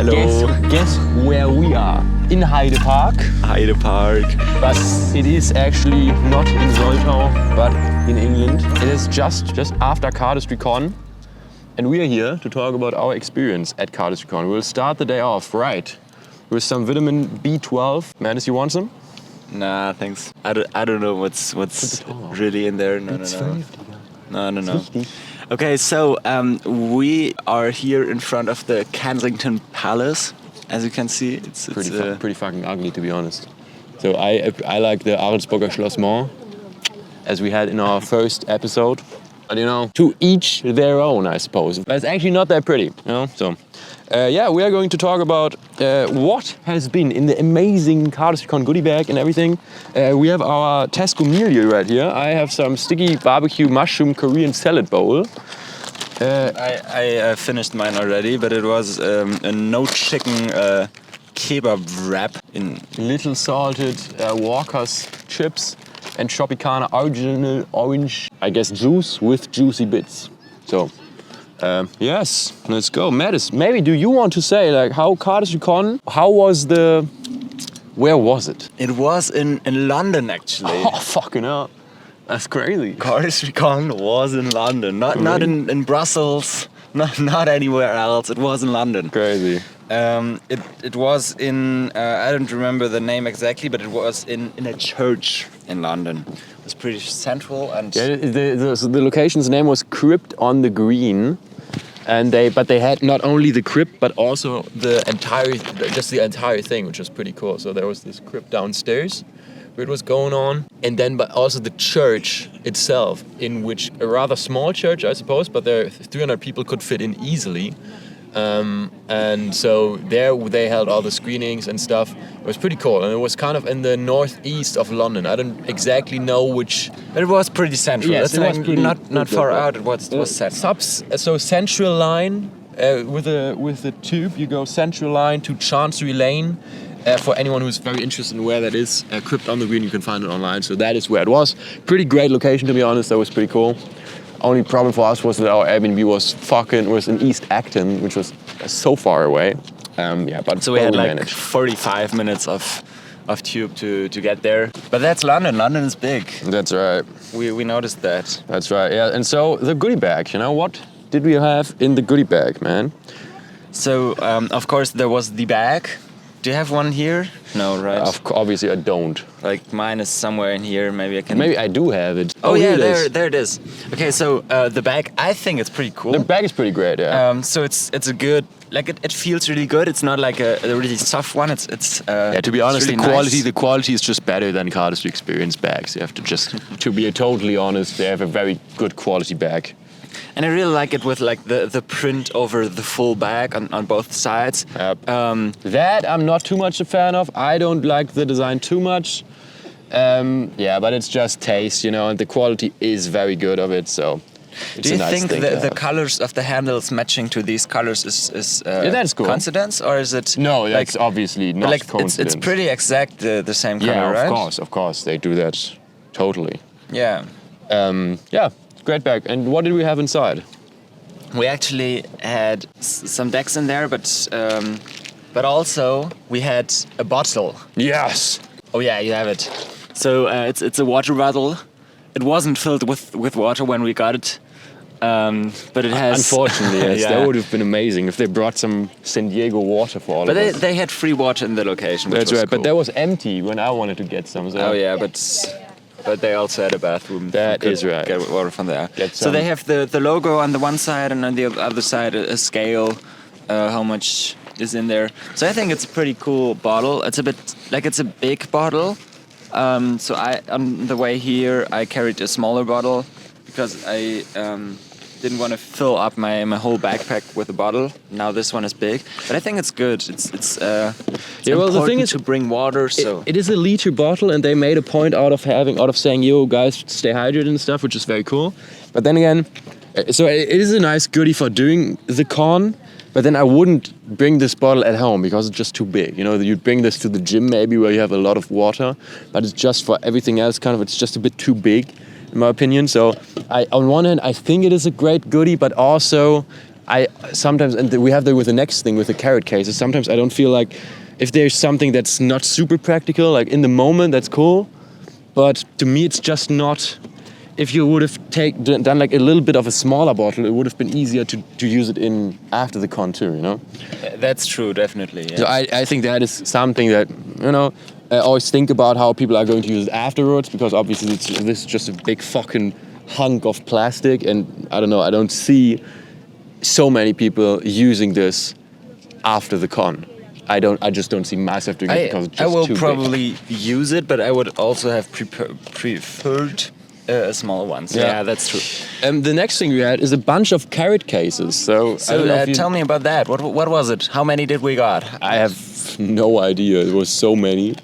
Hello. Guess where we are? In Heide Park. Heide Park. But it is actually not in Soltau, but in England. It is just after Cardistry Con. And we are here to talk about our experience at Cardistry Con. We'll start the day off right with some vitamin B12. Manus, you want some? Nah, thanks. I don't know what's really in there. No. No. Okay, so we are here in front of the Kensington Palace. As you can see, it's pretty fucking ugly, to be honest. So I like the Arlsburger Schloss more, as we had in our first episode. But you know, to each their own, I suppose. But it's actually not that pretty, you know. So yeah, we are going to talk about what has been in the amazing Cardistry Con goodie bag and everything. We have our Tesco meal right here. I have some sticky barbecue mushroom Korean salad bowl. I finished mine already, but it was a no chicken kebab wrap in little salted Walker's chips and Tropicana original orange, I guess, juice with juicy bits. So yes, let's go. Mattis, maybe do you want to say like how Cardistry Con? Where was it? It was in London actually. Oh fucking hell. That's crazy. Cardistry Con was in London, not in Brussels, not anywhere else. It was in London. Crazy. It was in I don't remember the name exactly, but it was in a church in London. It was pretty central and yeah. The location's name was Crypt on the Green, and they had not only the crypt but also the entire thing, which was pretty cool. So there was this crypt downstairs. It was going on, and then but also the church itself, in which a rather small church, I suppose, but there 300 people could fit in easily, and so there they held all the screenings and stuff. It was pretty cool, and it was kind of in the northeast of London. I don't exactly know which, but it was pretty central. Yes, it was pretty not far out. It was set. So Central Line with the tube, you go Central Line to Chancery Lane. For anyone who's very interested in where that is, Crypt on the Green, you can find it online. So that is where it was. Pretty great location, to be honest. That was pretty cool. Only problem for us was that our Airbnb was in East Acton, which was so far away. But so we had like managed. 45 minutes of tube to get there. But that's London. London is big. That's right. We noticed that. That's right. Yeah. And so the goodie bag. You know, what did we have in the goodie bag, man? So of course there was the bag. Do you have one here? No, right? Obviously I don't. Like mine is somewhere in here. Maybe I can. Maybe I do have it. Oh yeah, there it is. Okay, so the bag, I think it's pretty cool. The bag is pretty great, yeah. So it's a good, like it feels really good. It's not like a really soft one. It's yeah. To be honest, really the quality is just better than Cardistry Experience bags. You have to just to be totally honest, they have a very good quality bag. And I really like it with like the print over the full bag on both sides. That I'm not too much a fan of. I don't like the design too much. Yeah, but it's just taste, you know, and the quality is very good of it. So it's do you a nice think thing the colors of the handles matching to these colors is yeah, that's cool. Coincidence, or is it? No, that's like, obviously not like coincidence. It's pretty exact the same color, right? Yeah, of course, they do that totally. Yeah. Yeah. Great bag. And what did we have inside? We actually had some decks in there, but also we had a bottle. Yes. Oh yeah, you have it. So it's a water bottle. It wasn't filled with water when we got it, but it has. Unfortunately, yes. Yeah. That would have been amazing if they brought some San Diego water for all of us. But they had free water in the location. Which That's was right. cool. But that was empty when I wanted to get some. So. Oh yeah, but they also had a bathroom. That is right. Get water from there. So they have the logo on the one side, and on the other side a scale, how much is in there. So I think it's a pretty cool bottle. It's a bit like it's a big bottle. So on the way here I carried a smaller bottle because I didn't want to fill up my whole backpack with a bottle. Now this one is big, but I think it's good. It's yeah. Well, the thing is to bring water. So it is a liter bottle, and they made a point out of saying, "Yo, guys, stay hydrated and stuff," which is very cool. But then again, so it is a nice goodie for doing the con. But then I wouldn't bring this bottle at home because it's just too big. You know, you'd bring this to the gym maybe where you have a lot of water, but it's just for everything else it's just a bit too big, in my opinion. So on one hand, I think it is a great goodie, but also I sometimes, and we have that with the next thing with the carrot cases. Sometimes I don't feel like if there's something that's not super practical, like in the moment, that's cool. But to me, it's just not. If you would have done like a little bit of a smaller bottle, it would have been easier to use it in after the con too, you know? That's true, definitely. Yes. So I think that is something that, you know, I always think about how people are going to use it afterwards, because obviously this is just a big fucking hunk of plastic, and I don't know, I don't see so many people using this after the con. I just don't see myself doing it because it's just I will too probably use it, but I would also have preferred a smaller one. So yeah, that's true. The next thing we had is a bunch of carrot cases. So I don't know tell me about that. What was it? How many did we got? I have no idea. It was so many.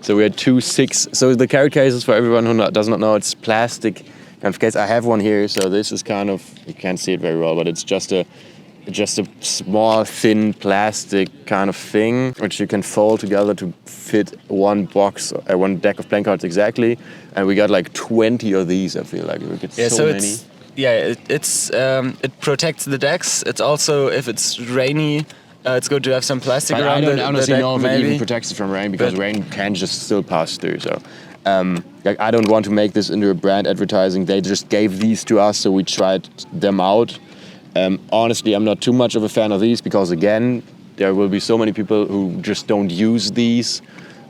So we had 2 6. So the carrot cases, for everyone who does not know, it's plastic kind of case. I have one here. So this is kind of, you can't see it very well, but it's just a small, thin plastic kind of thing, which you can fold together to fit one box, one deck of playing cards exactly. And we got like 20 of these. I feel like we get so many. It protects the decks. It's also, if it's rainy, it's good to have some plastic around the deck. I don't honestly know if it even protects it from rain, because rain can just still pass through. So, like, I don't want to make this into a brand advertising. They just gave these to us, so we tried them out. Honestly, I'm not too much of a fan of these, because again, there will be so many people who just don't use these.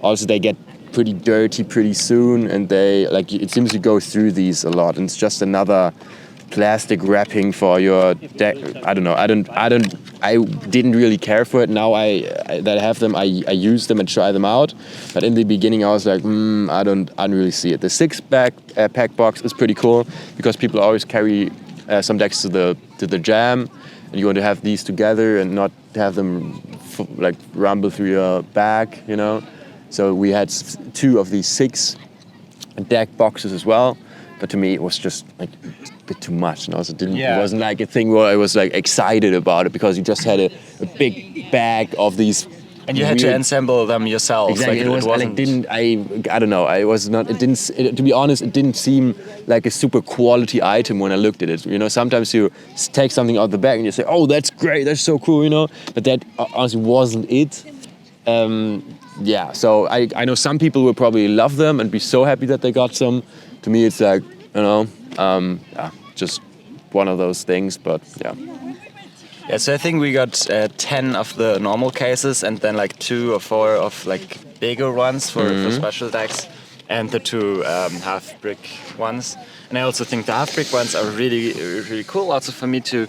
Also, they get pretty dirty pretty soon, and it seems you go through these a lot, and it's just another plastic wrapping for your deck. I don't know. I didn't really care for it. Now that I have them, I use them and try them out. But in the beginning, I was like, I don't really see it. The 6-pack box is pretty cool, because people always carry some decks to the jam, and you want to have these together and not have them like rumble through your bag, you know. So we had 2 of these 6-deck boxes as well, but to me it was just like a bit too much, and also it wasn't like a thing where I was like excited about it, because you just had a big bag of these. And you had to assemble them yourself. Exactly. Like, it wasn't. I don't know. I was not. It didn't. To be honest, it didn't seem like a super quality item when I looked at it. You know, sometimes you take something out the bag and you say, "Oh, that's great. That's so cool." You know, but that honestly wasn't it. So I know some people will probably love them and be so happy that they got some. To me, it's like, you know, just one of those things. But yeah. Yeah, so I think we got 10 of the normal cases, and then like 2 or 4 of like bigger ones for special decks, and the 2 half-brick ones. And I also think the half-brick ones are really, really cool. Also for me to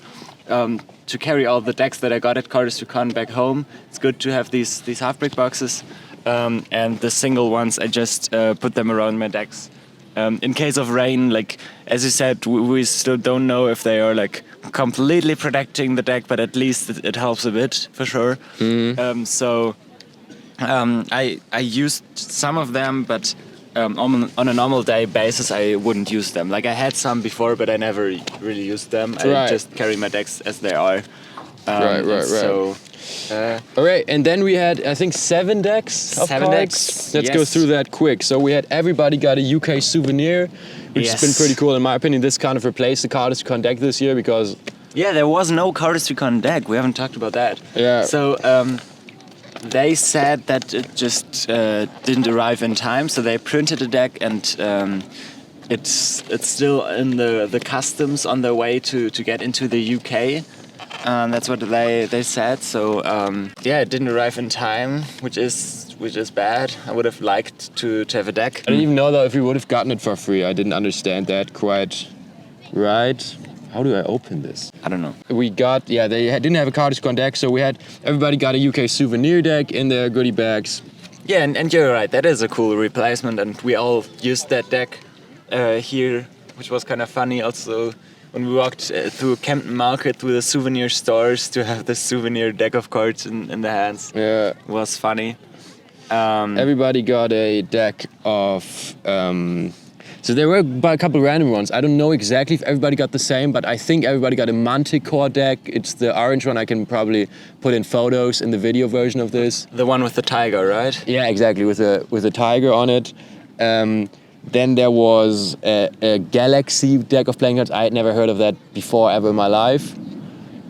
carry all the decks that I got at Cardistry Con back home. It's good to have these half-brick boxes, and the single ones, I just put them around my decks. In case of rain, like as you said, we still don't know if they are like completely protecting the deck, but at least it helps a bit for sure. I used some of them, but on a normal day basis, I wouldn't use them. Like I had some before, but I never really used them. I just carry my decks as they are. Right. So. All right, and then we had, I think, 7 decks of cards. Let's go through that quick. So we had everybody got a UK souvenir, which has been pretty cool in my opinion. This kind of replaced the Cardistry Con deck this year, because there was no Cardistry Con deck. We haven't talked about that. Yeah. So they said that it just didn't arrive in time, so they printed a deck, and it's still in the customs on their way to get into the UK. That's what they said. So it didn't arrive in time, which is bad. I would have liked to have a deck. I don't even know though if we would have gotten it for free. I didn't understand that quite right. How do I open this? I don't know. We got, they didn't have a Cardistry Con deck, so everybody got a UK souvenir deck in their goodie bags. Yeah, and you're right. That is a cool replacement, and we all used that deck here, which was kind of funny. Also, when we walked through Camden Market, through the souvenir stores, to have the souvenir deck of cards in the hands. Yeah. It was funny. Everybody got a deck of... so there were a couple random ones. I don't know exactly if everybody got the same, but I think everybody got a Manticore deck. It's the orange one. I can probably put in photos in the video version of this. The one with the tiger, right? Yeah, exactly, with a tiger on it. Then there was a Galaxy deck of playing cards. I had never heard of that before ever in my life.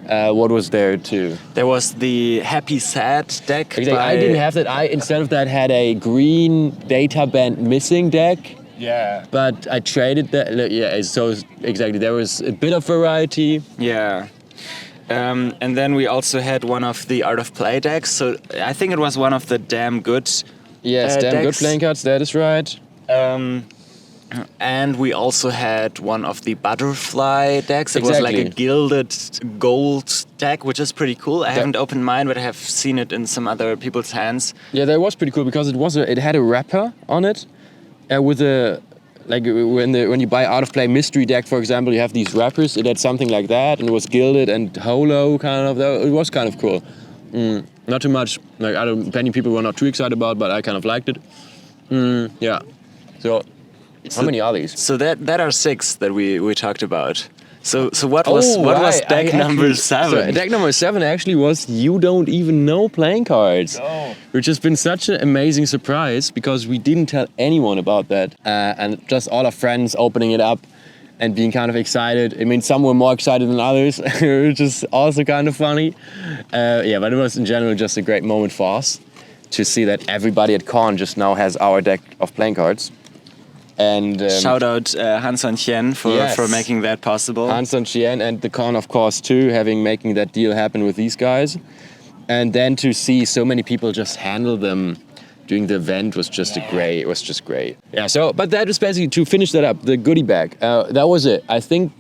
What was there too? There was the Happy Sad deck. Exactly. I didn't have that. I instead of that had a green data band missing deck. Yeah. But I traded that. Yeah. So exactly, there was a bit of variety. Yeah. And then we also had one of the Art of Play decks. So I think it was one of the damn good. Yes, damn decks. good playing cards. That is right. And we also had one of the butterfly decks. It was like a gilded gold deck, which is pretty cool. I haven't opened mine, but I have seen it in some other people's hands. Yeah, that was pretty cool because it had a wrapper on it, with a like when you buy Out of Play mystery deck, for example, you have these wrappers. It had something like that, and it was gilded and holo kind of. It was kind of cool. Not too much. Like many people were not too excited about, but I kind of liked it. Yeah. So. How many are these? So that are 6 that we talked about. So what was deck number 7? So deck number 7 actually was You Don't Even Know playing cards, which has been such an amazing surprise because we didn't tell anyone about that, and just all our friends opening it up and being kind of excited. I mean, some were more excited than others, which is also kind of funny. Yeah, but it was in general just a great moment for us to see that everybody at Con just now has our deck of playing cards. And shout out Hanson Chien for making that possible. Hanson Chien and the Con, of course, too, making that deal happen with these guys. And then to see so many people just handle them during the event was just great. It was just great. Yeah. So, but that was basically to finish that up. The goodie bag. That was it. I think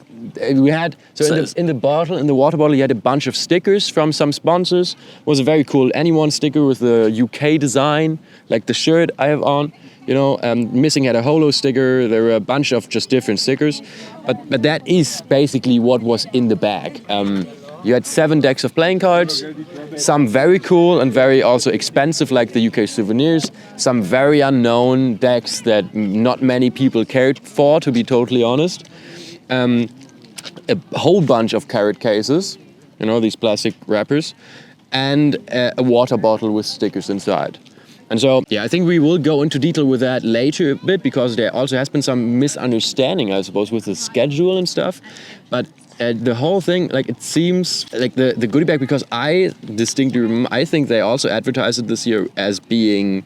we had in the water bottle, you had a bunch of stickers from some sponsors. It was a very cool Anyone sticker with the UK design, like the shirt I have on. You know, Missing had a holo sticker. There were a bunch of just different stickers, but that is basically what was in the bag. You had 7 decks of playing cards, some very cool and very also expensive, like the UK souvenirs. Some very unknown decks that not many people cared for, to be totally honest. A whole bunch of carrot cases, you know, these plastic wrappers, and a water bottle with stickers inside. And so, yeah, I think we will go into detail with that later a bit because there also has been some misunderstanding, I suppose, with the schedule and stuff. But the whole thing, like, it seems like the goodie bag, because I distinctly remember, I think they also advertised it this year as being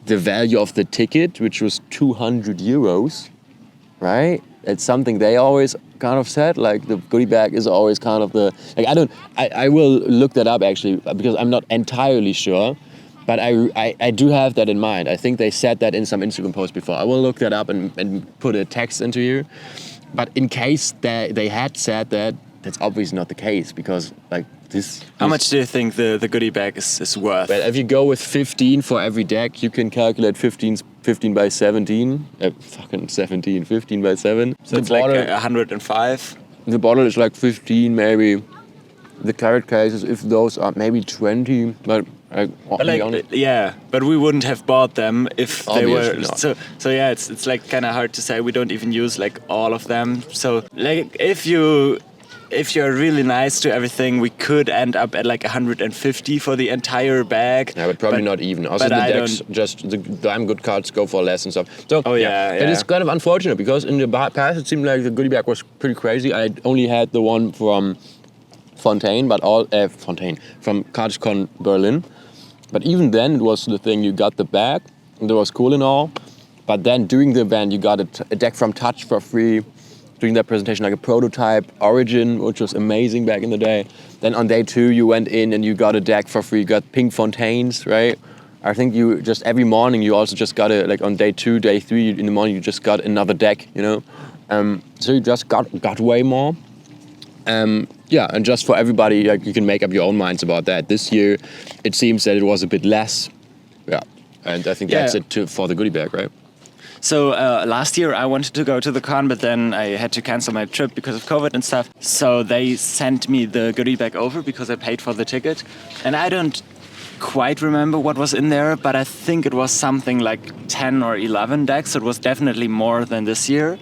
the value of the ticket, which was 200 euros, right? It's something they always kind of said, like the goodie bag is always kind of I will look that up actually because I'm not entirely sure. But I do have that in mind. I think they said that in some Instagram post before. I will look that up and put a text into you. But in case they had said that, that's obviously not the case because like this. How much do you think the goodie bag is worth? Well, if you go with 15 for every deck, you can calculate 15 by 17. 15 by 7. So it's like 105. The bottle is like 15 maybe. The carrot cases, if those are maybe 20, but but we wouldn't have bought them if they were. Not. So yeah, it's like kind of hard to say. We don't even use like all of them. So like if you're really nice to everything, we could end up at like 150 for the entire bag. Yeah, but probably not even. Also, the decks, just the damn good cards go for less and stuff. So it is kind of unfortunate because in the past it seemed like the goodie bag was pretty crazy. I only had the one from Fontaine, from Cardistry Con Berlin. But even then, it was the thing, you got the bag, and it was cool and all. But then during the event, you got a deck from Touch for free. During that presentation, like a prototype Origin, which was amazing back in the day. Then on day 2, you went in and you got a deck for free. You got pink Fontaines, right? I think you just every morning, you also just got on day 2, day 3, in the morning, you just got another deck, you know? So you just got way more. And just for everybody, like, you can make up your own minds about that. This year, it seems that it was a bit less. Yeah, and I think that's it for the goodie bag, right? So last year I wanted to go to the con, but then I had to cancel my trip because of COVID and stuff. So they sent me the goodie bag over because I paid for the ticket. And I don't quite remember what was in there, but I think it was something like 10 or 11 decks. So it was definitely more than this year.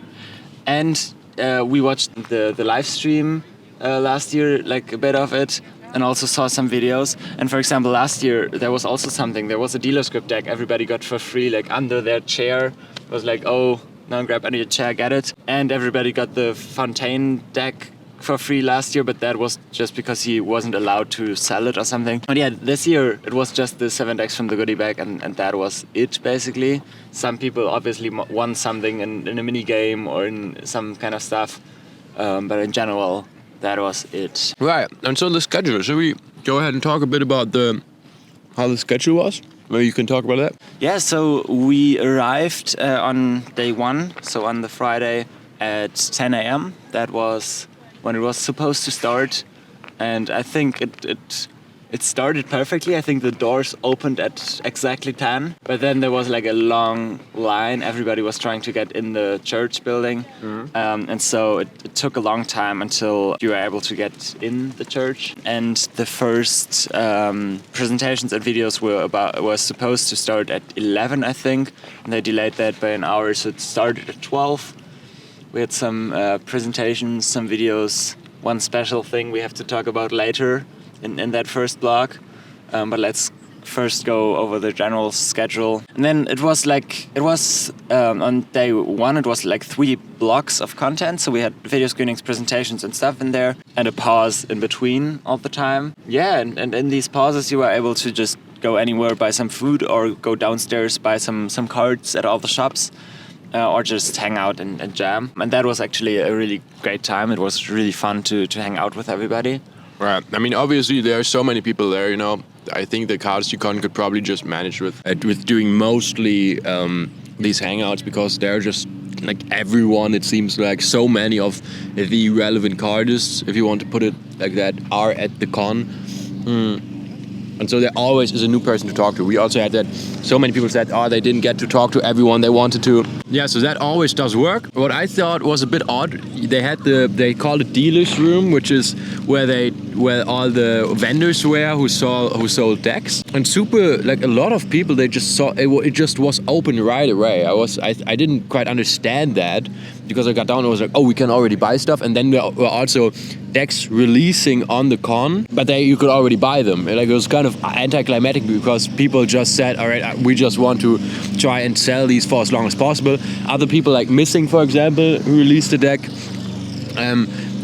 And we watched the live stream last year, like a bit of it, and also saw some videos. And for example, last year there was also something. There was a dealer script deck everybody got for free, like under their chair. It was like, oh, now grab under your chair, get it. And everybody got the Fontaine deck for free last year, but that was just because he wasn't allowed to sell it or something. But yeah, this year it was just the 7 decks from the goodie bag, and that was it basically. Some people obviously won something in a mini game or in some kind of stuff, but in general, that was it. Right, and so the schedule. Should we go ahead and talk a bit about how the schedule was? Maybe you can talk about that. Yeah, so we arrived on day 1, so on the Friday at 10 a.m. That was when it was supposed to start, and I think it started perfectly. I think the doors opened at exactly 10, but then there was like a long line. Everybody was trying to get in the church building, and so it took a long time until you were able to get in the church. And the first presentations and videos were supposed to start at 11, I think, and they delayed that by an hour, so it started at 12. We had some presentations, some videos, one special thing we have to talk about later in that first block. But let's first go over the general schedule. And then it was on day 1, it was like 3 blocks of content. So we had video screenings, presentations and stuff in there, and a pause in between all the time. Yeah, and in these pauses you were able to just go anywhere, buy some food, or go downstairs, buy some cards at all the shops. Or just hang out and jam. And that was actually a really great time. It was really fun to hang out with everybody. Right. I mean, obviously there are so many people there, you know. I think the Cardistry Con could probably just manage with doing mostly these hangouts, because they're just like everyone, it seems like so many of the relevant cardists, if you want to put it like that, are at the con. And so there always is a new person to talk to. We also had that so many people said, they didn't get to talk to everyone they wanted to. Yeah, so that always does work. What I thought was a bit odd, they called it dealers room, which is where all the vendors were who sold decks. And a lot of people, they just saw it just was open right away. I didn't quite understand that, because I got down and was like, we can already buy stuff. And then there were also decks releasing on the con, but you could already buy them. Like, it was kind of anticlimactic, because people just said, all right, we just want to try and sell these for as long as possible. Other people, like Missing, for example, who released a deck,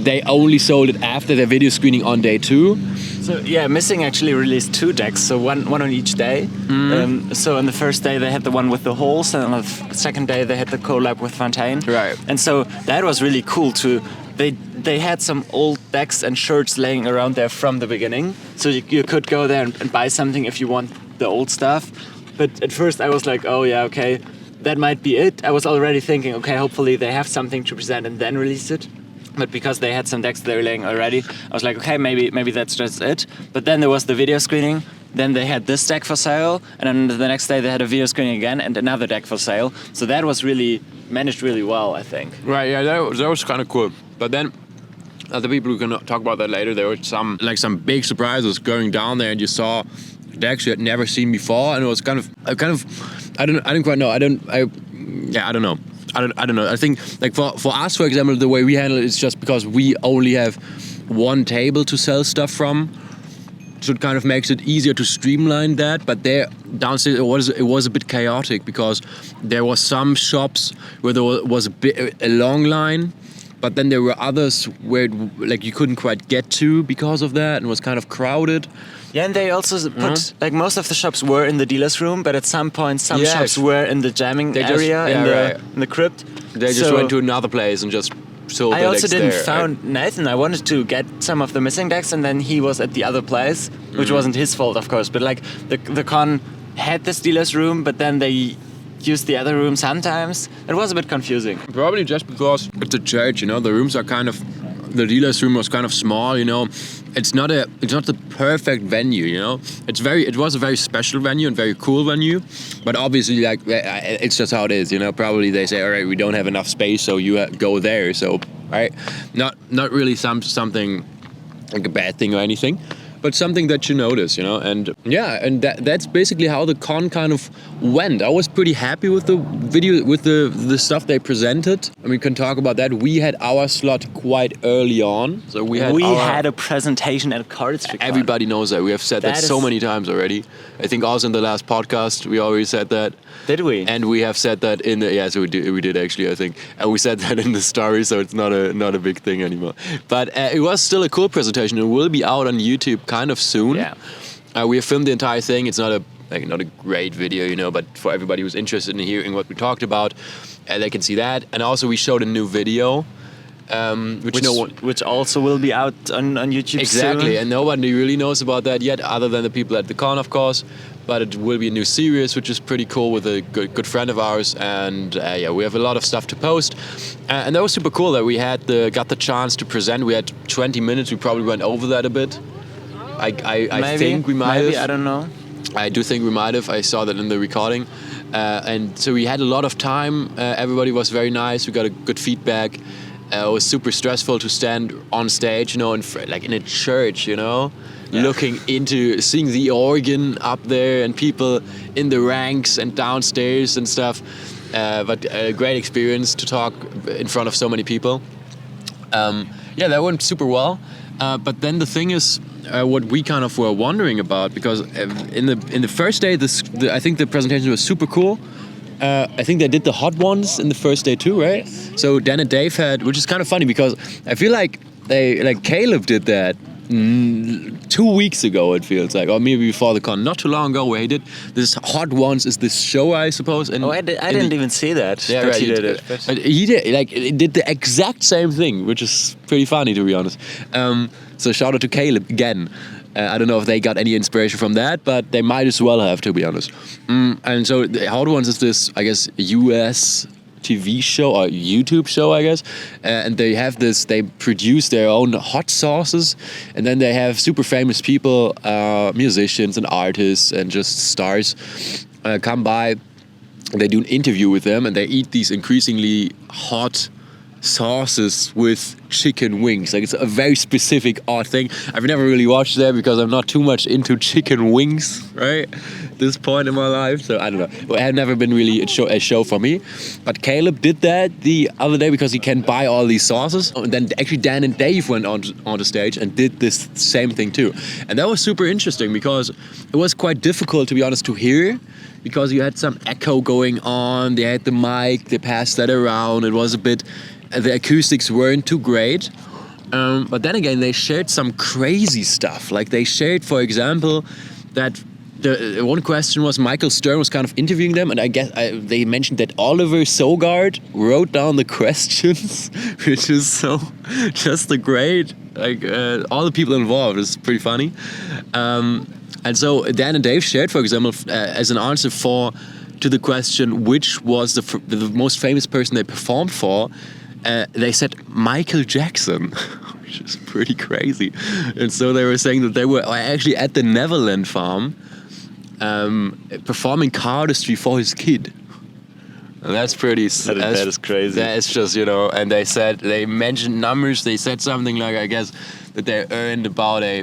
they only sold it after their video screening on day 2. So yeah, Missing actually released 2 decks, so one on each day. So on the first day they had the one with the holes, and on the second day they had the collab with Fontaine. Right. And so that was really cool too. They had some old decks and shirts laying around there from the beginning, so you could go there and buy something if you want the old stuff. But at first I was like, oh yeah, okay, that might be it. I was already thinking, okay, hopefully they have something to present and then release it. But because they had some decks they were laying already, I was like, okay, maybe that's just it. But then there was the video screening. Then they had this deck for sale, and then the next day they had a video screening again and another deck for sale. So that was really managed really well, I think. Right, yeah, that was kind of cool. But then other people, who can talk about that later, there were some big surprises going down there, and you saw decks you had never seen before, and it was I don't quite know. I don't know. I think, like, for us, for example, the way we handle it is just because we only have one table to sell stuff from, so it kind of makes it easier to streamline that. But there downstairs it was a bit chaotic, because there was some shops where there was a long line, but then there were others where you couldn't quite get to because of that, and it was kind of crowded. Yeah, and they also put, like, most of the shops were in the dealer's room, but at some point some shops were in the jamming area, in the crypt. They just went to another place and just sold the decks there. I also didn't found Nathan. I wanted to get some of the missing decks, and then he was at the other place, which wasn't his fault, of course. But like the con had this dealer's room, but then they used the other room sometimes. It was a bit confusing. Probably just because it's a church, you know. The rooms are the dealer's room was kind of small, you know. It's not the perfect venue, you know. It was a very special venue and very cool venue, but obviously, like, it's just how it is, you know. Probably they say, all right, we don't have enough space, so you go there. So, right, not really something like a bad thing or anything. but something that you notice, you know. And yeah, and that's basically how the con kind of went. I was pretty happy with the video, with the stuff they presented. And we can talk about that. We had our slot quite early on, so we had a presentation at Cardistry Con. Everybody knows that. We have said that so many times already. I think also in the last podcast we already said that. Did we? And we have said that in the so we did actually, I think, and we said that in the story, so it's not a big thing anymore. But it was still a cool presentation. It will be out on YouTube kind of soon. Yeah. We have filmed the entire thing. It's not a great video, you know, but for everybody who's interested in hearing what we talked about, they can see that. And also we showed a new video. Which also will be out on YouTube exactly soon. And nobody really knows about that yet, other than the people at the con, of course. But it will be a new series, which is pretty cool, with a good friend of ours. And we have a lot of stuff to post, and that was super cool that we got the chance to present. We had 20 minutes. We probably went over that a bit. I think we might have. I don't know. I do think we might have. I saw that in the recording. And so we had a lot of time. Everybody was very nice. We got a good feedback. It was super stressful to stand on stage, you know, in a church, you know, seeing the organ up there and people in the ranks and downstairs and stuff. But a great experience to talk in front of so many people. That went super well. But then the thing is, what we kind of were wondering about, because in the first day, I think the presentation was super cool. I think they did the hot ones in the first day too, right? Yes. So Dan and Dave which is kind of funny, because I feel like Caleb did that 2 weeks ago, it feels like, or maybe before the con, not too long ago, where he did this hot ones, is this show, I suppose. I didn't even see that. Yeah, right, he did it. But he did the exact same thing, which is pretty funny, to be honest. So shout out to Caleb again. I don't know if they got any inspiration from that, but they might as well have, to be honest. And so the Hot Ones is this, I guess, US TV show or YouTube show, I guess. And they produce their own hot sauces. And then they have super famous people, musicians and artists and just stars come by. They do an interview with them, and they eat these increasingly hot sauces with chicken wings. Like, it's a very specific odd thing. I've never really watched that because I'm not too much into chicken wings, right? At this point in my life, so I don't know. It had never been really a show for me. But Caleb did that the other day because he can buy all these sauces. And then actually Dan and Dave went on the stage and did this same thing too. And that was super interesting because it was quite difficult, to be honest, to hear, because you had some echo going on. They had the mic, they passed that around. It was a bit, the acoustics weren't too great. But then again, they shared some crazy stuff. Like, they shared, for example, that the one question was, Michael Stern was kind of interviewing them, and I guess they mentioned that Oliver Sogard wrote down the questions, which is so just a great, all the people involved is pretty funny. And so Dan and Dave shared, for example, as an answer to the question, which was the most famous person they performed for, they said Michael Jackson, which is pretty crazy. And so they were saying that they were actually at the Neverland farm performing cardistry for his kid. And that's pretty... That is crazy. That's just, you know, and they mentioned numbers. They said something like, I guess, that they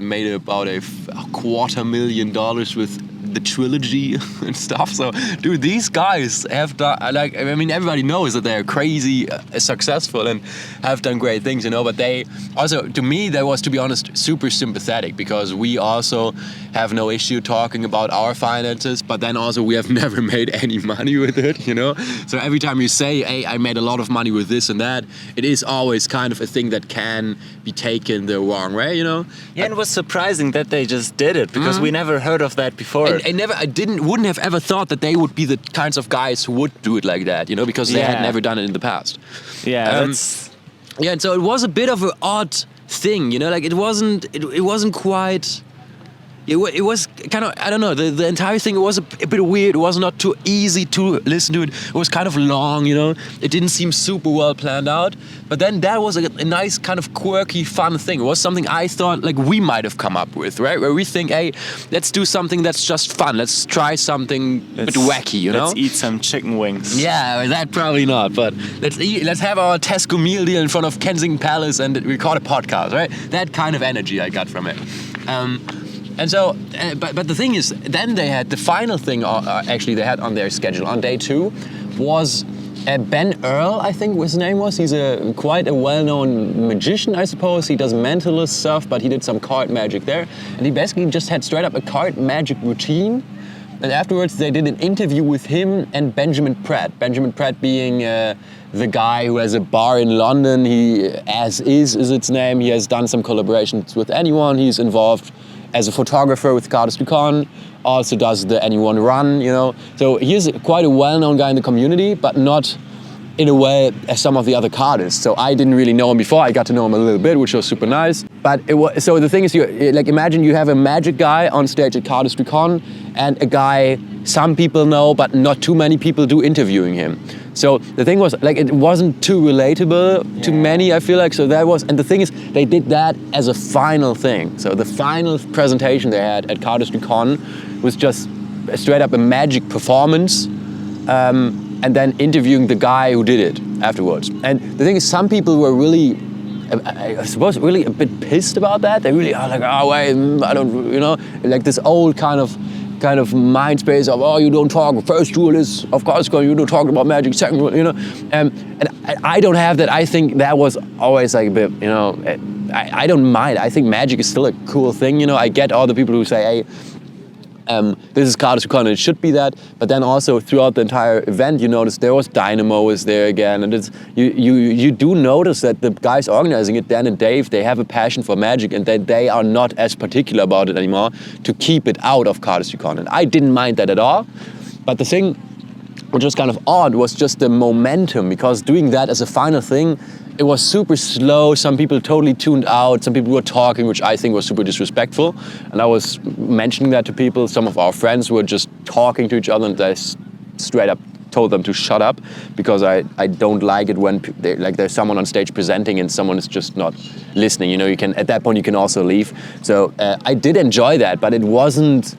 made about a $250,000 with the trilogy and stuff. So, dude, these guys have done, everybody knows that they're crazy successful and have done great things, you know, but they also, to me, that was, to be honest, super sympathetic, because we also have no issue talking about our finances, but then also we have never made any money with it, you know. So every time you say, hey, I made a lot of money with this and that, it is always kind of a thing that can be taken the wrong way, you know. Yeah, and it was surprising that they just did it, because we never heard of that before. I wouldn't have ever thought that they would be the kinds of guys who would do it like that, you know, because they had never done it in the past. Yeah, and so it was a bit of an odd thing, you know, like it wasn't quite. It was kind of, I don't know, the entire thing, it was a bit weird. It was not too easy to listen to it. It was kind of long, you know. It didn't seem super well planned out. But then that was a nice kind of quirky, fun thing. It was something I thought like we might have come up with, right? Where we think, hey, let's do something that's just fun. Let's try something a bit wacky, you know? Let's eat some chicken wings. Yeah, that probably not. But let's have our Tesco meal deal in front of Kensington Palace and record a podcast, right? That kind of energy I got from it. And so, but the thing is, then they had the final thing. Actually, they had on their schedule on day 2 was Ben Earl, I think his name was. He's quite a well-known magician, I suppose. He does mentalist stuff, but he did some card magic there. And he basically just had straight up a card magic routine. And afterwards, they did an interview with him and Benjamin Pratt. Benjamin Pratt being the guy who has a bar in London. He, as is its name. He has done some collaborations with anyone. He's involved as a photographer with Cardistry Con, also does the Anyone Run, you know. So he's quite a well-known guy in the community, but not in a way as some of the other cardists. So I didn't really know him before. I got to know him a little bit, which was super nice. But so the thing is, like imagine you have a magic guy on stage at Cardistry Con and a guy some people know, but not too many people do interviewing him. So the thing was, like, it wasn't too relatable to many, I feel like. So that was, and the thing is, they did that as a final thing. So the final presentation they had at Cardistry Con was just straight up a magic performance, and then interviewing the guy who did it afterwards. And the thing is, some people were really, I suppose, really a bit pissed about that. They really are like, oh wait, I don't, you know, like this old kind of mind space of, oh, you don't talk, first rule is, of course, you don't talk about magic, second rule, you know. And I don't have that. I think that was always like a bit, you know, I don't mind. I think magic is still a cool thing, you know. I get all the people who say, hey, this is Cardistry Con, it should be that. But then also throughout the entire event, you notice there was Dynamo was there again, and it's you do notice that the guys organizing it, Dan and Dave, they have a passion for magic, and that they are not as particular about it anymore to keep it out of Cardistry Con. And I didn't mind that at all. But the thing which was kind of odd was just the momentum, because doing that as a final thing, it was super slow. Some people totally tuned out. Some people were talking, which I think was super disrespectful. And I was mentioning that to people. Some of our friends were just talking to each other, and I straight up told them to shut up, because I don't like it when there's someone on stage presenting and someone is just not listening. You know, you can, at that point you can also leave. So I did enjoy that, but it wasn't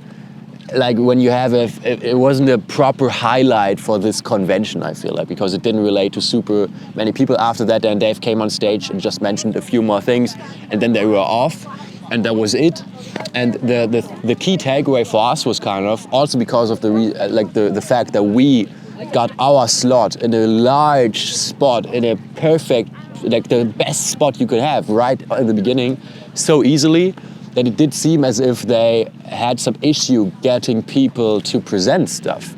like when you have it wasn't a proper highlight for this convention, I feel like, because it didn't relate to super many people. After that, then Dave came on stage and just mentioned a few more things, and then they were off, and that was it. And the key takeaway for us was kind of also because of the fact that we got our slot in a large spot, in a perfect, like the best spot you could have right at the beginning, so easily, that it did seem as if they had some issue getting people to present stuff.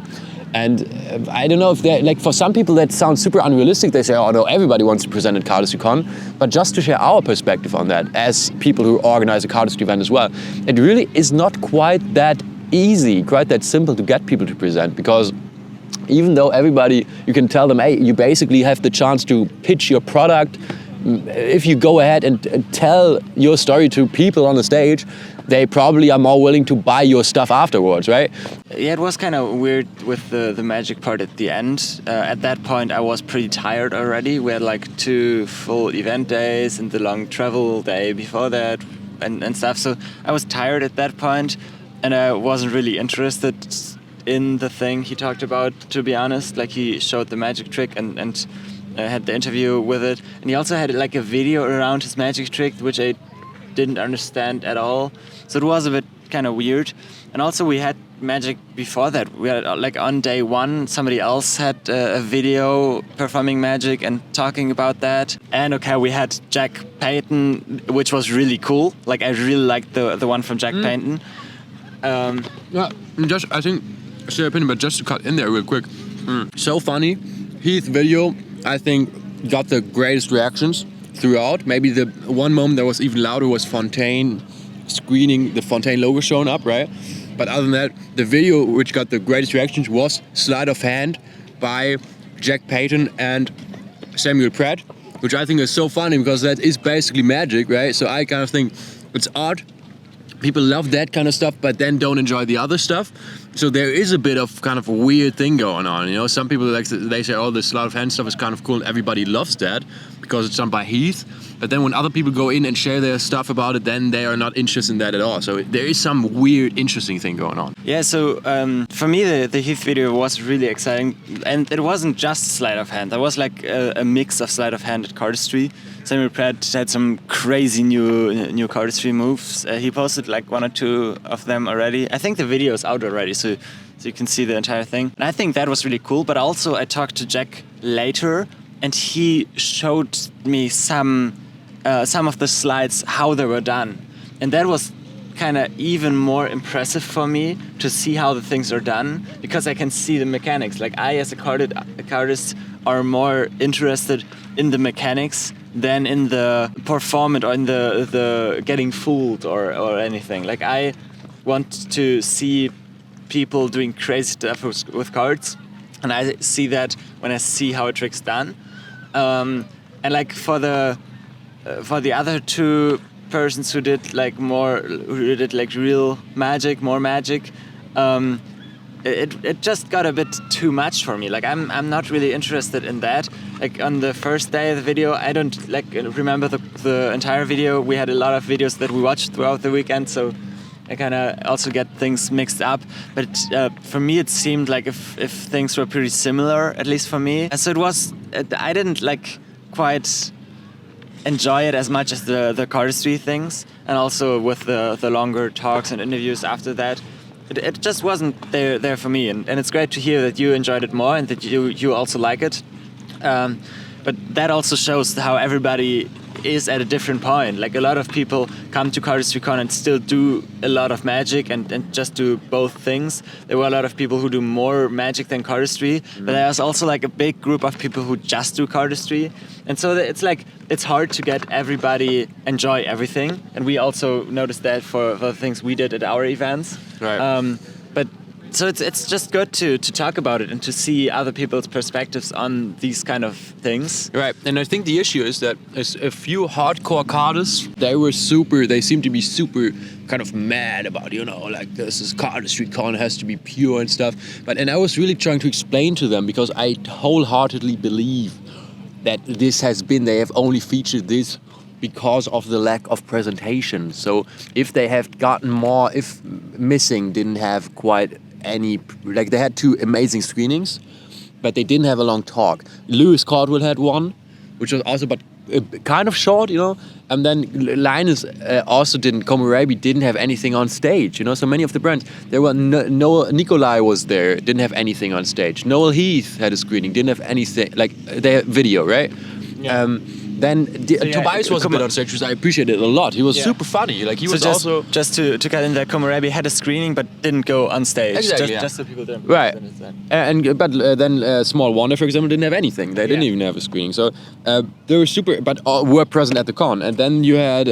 And I don't know if they're, like, for some people that sounds super unrealistic. They say, oh no, everybody wants to present at Cardistry Con. But just to share our perspective on that, as people who organize a Cardistry event as well, it really is not quite that easy, quite that simple to get people to present, because even though everybody, you can tell them, hey, you basically have the chance to pitch your product. If you go ahead and tell your story to people on the stage, they probably are more willing to buy your stuff afterwards, right? Yeah, it was kind of weird with the magic part at the end. At that point, I was pretty tired already. We had like 2 full event days and the long travel day before that and stuff. So I was tired at that point, and I wasn't really interested in the thing he talked about, to be honest. Like, he showed the magic trick and had the interview with it, and he also had like a video around his magic trick, which I didn't understand at all. So it was a bit kind of weird. And also we had magic before that. We had, like, on day 1, somebody else had a video performing magic and talking about that. And okay, we had Jack Payton, which was really cool. Like, I really liked the one from Jack Payton. Yeah, just, I think, say opinion, but just to cut in there real quick. So funny. Heath's video, I think, got the greatest reactions throughout. Maybe the one moment that was even louder was Fontaine screening the Fontaine logo showing up, right? But other than that, the video which got the greatest reactions was Sleight of Hand by Jack Payton and Samuel Pratt, which I think is so funny, because that is basically magic, right? So I kind of think it's art. People love that kind of stuff, but then don't enjoy the other stuff. So there is a bit of kind of a weird thing going on, you know. Some people, like, they say, oh, the sleight of hand stuff is kind of cool, and everybody loves that because it's done by Heath. But then when other people go in and share their stuff about it, then they are not interested in that at all. So there is some weird, interesting thing going on. Yeah, so for me, the Heath video was really exciting. And it wasn't just sleight of hand. There was like a mix of sleight of hand at Cardistry. Samuel Pratt had some crazy new Cardistry moves. He posted like 1 or 2 of them already. I think the video is out already, so you can see the entire thing. And I think that was really cool. But also I talked to Jack later, and he showed me some of the slides, how they were done. And that was kind of even more impressive for me to see how the things are done, because I can see the mechanics. Like I, as a cardist, are more interested in the mechanics than in the performance or in the getting fooled or anything. Like I want to see people doing crazy stuff with cards, and I see that when I see how a trick's done. And like for the other 2 persons who did like real magic, more magic, it just got a bit too much for me. Like I'm not really interested in that. Like on the first day of the video, I don't like remember the entire video. We had a lot of videos that we watched throughout the weekend, so I kind of also get things mixed up. But for me, it seemed like if things were pretty similar, at least for me. And so it was. I didn't like quite enjoy it as much as the Cardistry things, and also with the longer talks and interviews after that. It just wasn't there for me, and it's great to hear that you enjoyed it more and that you also like it. But that also shows how everybody is at a different point. Like a lot of people come to Cardistry Con and still do a lot of magic and just do both things. There were a lot of people who do more magic than Cardistry, but there's also like a big group of people who just do Cardistry. And so it's like, it's hard to get everybody enjoy everything. And we also noticed that for the things we did at our events. Right. But so it's just good to talk about it and to see other people's perspectives on these kind of things. Right, and I think the issue is that a few hardcore cardists, they seem to be super kind of mad about, like this is Cardistry Con, has to be pure and stuff. And I was really trying to explain to them, because I wholeheartedly believe that they have only featured this because of the lack of presentation. So if they have gotten more, if Missing didn't have quite any, like they had 2 amazing screenings, but they didn't have a long talk. Lewis Caldwell had one, which was also but kind of short, and then Linus also Komurabi didn't have anything on stage, so many of the brands, there were Nikolai was there, didn't have anything on stage. Noel Heath had a screening, didn't have anything, like they had video, right? Yeah. Then Tobias was a bit on stage, which I appreciated a lot. He was super funny. Like he was also just to cut in there. Komurabi had a screening but didn't go on stage. Exactly, just so people didn't. Right. But then Small Wonder, for example, didn't have anything. They didn't even have a screening. So they were super, but were present at the con. And then you had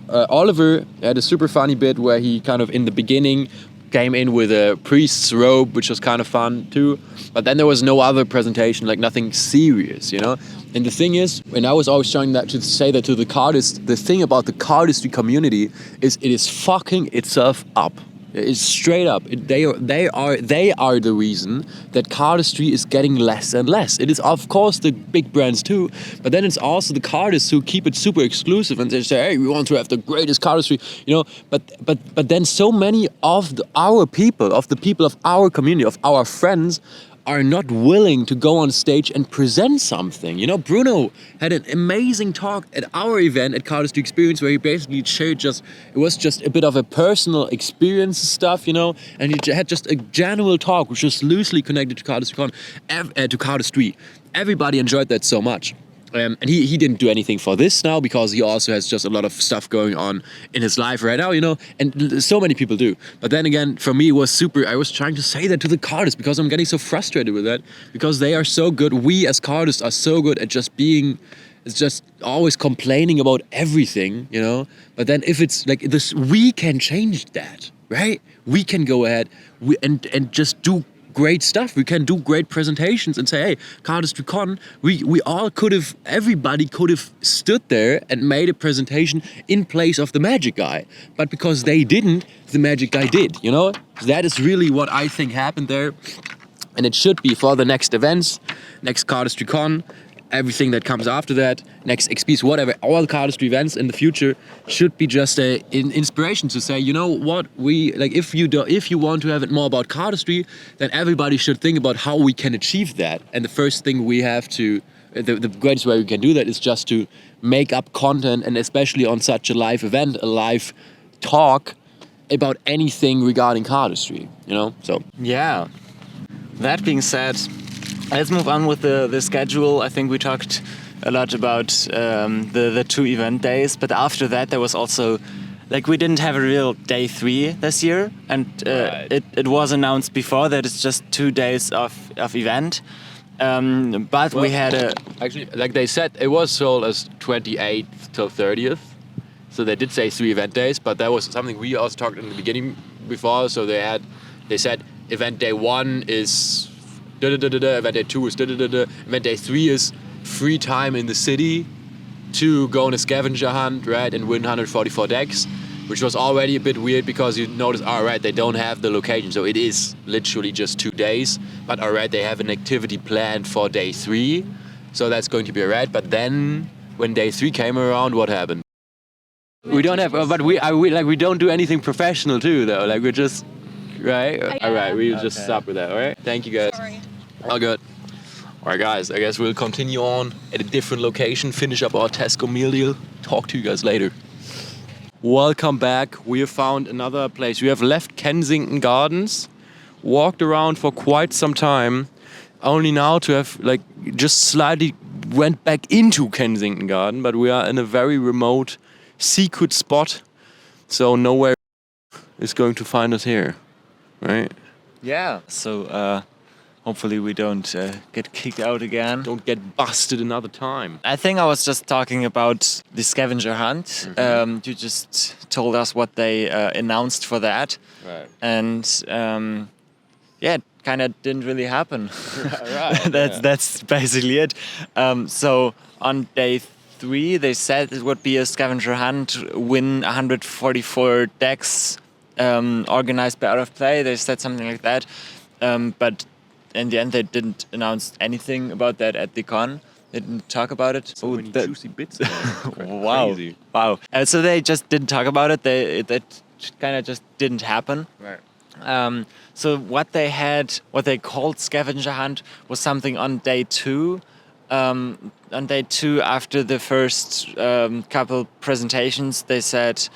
Oliver had a super funny bit where he kind of in the beginning came in with a priest's robe, which was kind of fun too. But then there was no other presentation, like nothing serious, And the thing is, and I was always trying to say that to the cardists, the thing about the cardistry community is it is fucking itself up. It's straight up. They are the reason that cardistry is getting less and less. It is of course the big brands too, but then it's also the cardists who keep it super exclusive and they say, hey, we want to have the greatest cardistry, But then so many of our people, of the people of our community, of our friends, are not willing to go on stage and present something. Bruno had an amazing talk at our event at Cardistry Experience where he basically shared it was just a bit of a personal experience stuff, and he had just a general talk which was loosely connected to Cardistry Con, to Cardistry. Everybody enjoyed that so much. And he didn't do anything for this now because he also has just a lot of stuff going on in his life right now, and so many people do. But then again, for me, it was super. I was trying to say that to the cardists because I'm getting so frustrated with that because they are so good. We as cardists are so good at just always complaining about everything, But then if it's like this, we can change that, right? We can go ahead and just do great stuff. We can do great presentations and say, hey, Cardistry Con, everybody could have stood there and made a presentation in place of the magic guy. But because they didn't, the magic guy did, That is really what I think happened there. And it should be for the next events, next Cardistry Con. everything that comes after that, next XPs, whatever, all cardistry events in the future should be just an inspiration to say, you know what, if you want to have it more about cardistry, then everybody should think about how we can achieve that. And the first thing we have to, the greatest way we can do that is just to make up content, and especially on such a live event, a live talk about anything regarding cardistry, you know? So yeah. That being said, let's move on with the schedule. I think we talked a lot about the 2 event days, but after that there was also, like, we didn't have a real day 3 this year, and Right. it was announced before that it's just 2 days of event. But we had a... Actually, like they said, it was sold as 28th till 30th. So they did say 3 event days, but that was something we also talked in the beginning before. So they said event day 1 is da-da-da-da-da, event day 2 is da-da-da-da, event day 3 is free time in the city to go on a scavenger hunt, right, and win 144 decks, which was already a bit weird because you notice, all right, they don't have the location, so it is literally just 2 days, but all right, they have an activity planned for day 3, so that's going to be all right. But then when day 3 came around, what happened? We don't have, but we don't do anything professional too, though. Like, we're just, right? All right, we'll just stop with that. All right, thank you guys. Sorry. All good. All right, guys. I guess we'll continue on at a different location, finish up our Tesco meal deal. Talk to you guys later. Welcome back. We have found another place. We have left Kensington Gardens, walked around for quite some time, only now to have just slightly went back into Kensington Garden, but we are in a very remote secret spot, so nowhere is going to find us here, right? Yeah. So hopefully we don't get kicked out again. Don't get busted another time. I think I was just talking about the scavenger hunt. You just told us what they announced for that. Right. And yeah, it kind of didn't really happen. Right. That's basically it. So on day 3, they said it would be a scavenger hunt, win 144 decks, organized by Out of Play. They said something like that. But in the end, they didn't announce anything about that at the con. They didn't talk about it. So many juicy bits. Wow. Crazy. Wow. So they just didn't talk about it. That kind of just didn't happen. Right. So what they called scavenger hunt was something on day 2. On day 2, after the first couple presentations, they said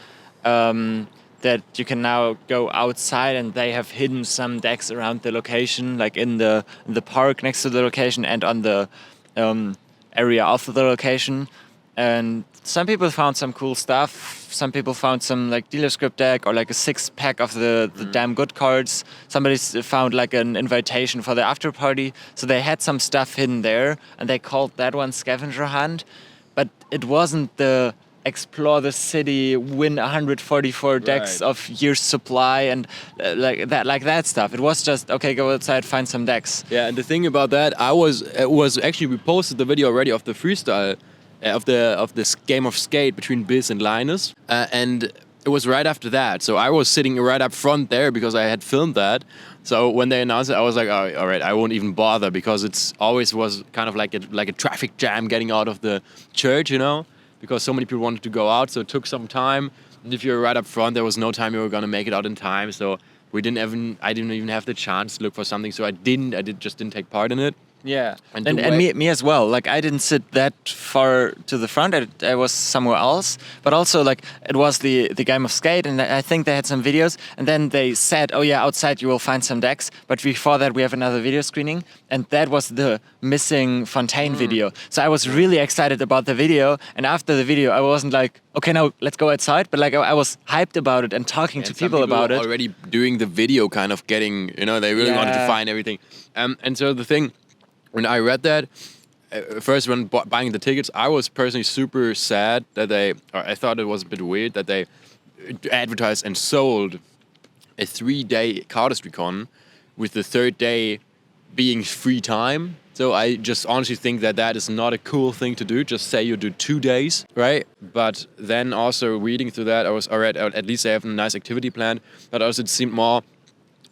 that you can now go outside, and they have hidden some decks around the location, like in the park next to the location and on the area of the location. And some people found some cool stuff. Some people found some like dealer script deck or like a 6-pack of the damn good cards. Somebody found like an invitation for the after party. So they had some stuff hidden there, and they called that one scavenger hunt. But it wasn't the explore the city, win 144 decks of years supply and like that stuff. It was just, okay, go outside, find some decks. Yeah, and the thing about that, it was actually, we posted the video already of the freestyle of this game of skate between Biz and Linus, and it was right after that. So I was sitting right up front there because I had filmed that. So when they announced it, I was like, oh, all right, I won't even bother, because it's always was kind of like a traffic jam getting out of the church, you know, because so many people wanted to go out. So it took some time. And if you were right up front, there was no time you were gonna make it out in time. So I didn't even have the chance to look for something. So I just didn't take part in it. Yeah, and the me as well. Like, I didn't sit that far to the front. I was somewhere else. But also, like, it was the game of skate, and I think they had some videos. And then they said, oh yeah, outside you will find some decks. But before that, we have another video screening, and that was the missing Fontaine video. So I was really excited about the video. And after the video, I wasn't like, okay, now let's go outside. But like, I was hyped about it and talking to people about it. Already doing the video, kind of getting, you know, they really wanted to find everything. And so the thing. When I read that, first when buying the tickets, I was personally super sad that I thought it was a bit weird that they advertised and sold a 3-day Cardistry Con with the 3rd day being free time. So I just honestly think that is not a cool thing to do. Just say you do 2 days, right? But then also reading through that, I was alright, at least they have a nice activity plan. But also it seemed more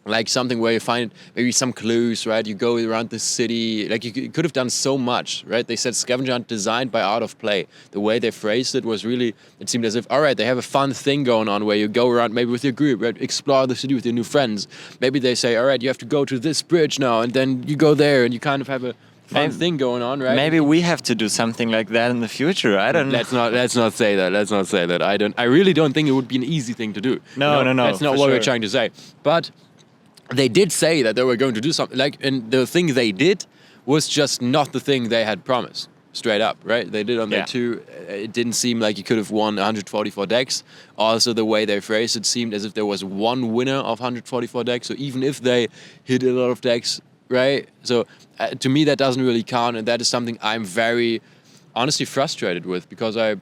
like something where you find maybe some clues, right? You go around the city, like you could have done so much, right? They said scavenger hunt designed by Art of Play. The way they phrased it was really, it seemed as if, all right, they have a fun thing going on where you go around maybe with your group, right? Explore the city with your new friends. Maybe they say, all right, you have to go to this bridge now, and then you go there and you kind of have a fun thing going on, right? Maybe we have to do something like that in the future. I don't know. Let's not say that. Let's not say that. I really don't think it would be an easy thing to do. No. That's not what we're trying to say. But they did say that they were going to do something, like, and the thing they did was just not the thing they had promised, straight up, right? They did on their two. It didn't seem like you could have won 144 decks. Also, the way they phrased it seemed as if there was one winner of 144 decks. So even if they hit a lot of decks, right? So to me, that doesn't really count, and that is something I'm very honestly frustrated with, because I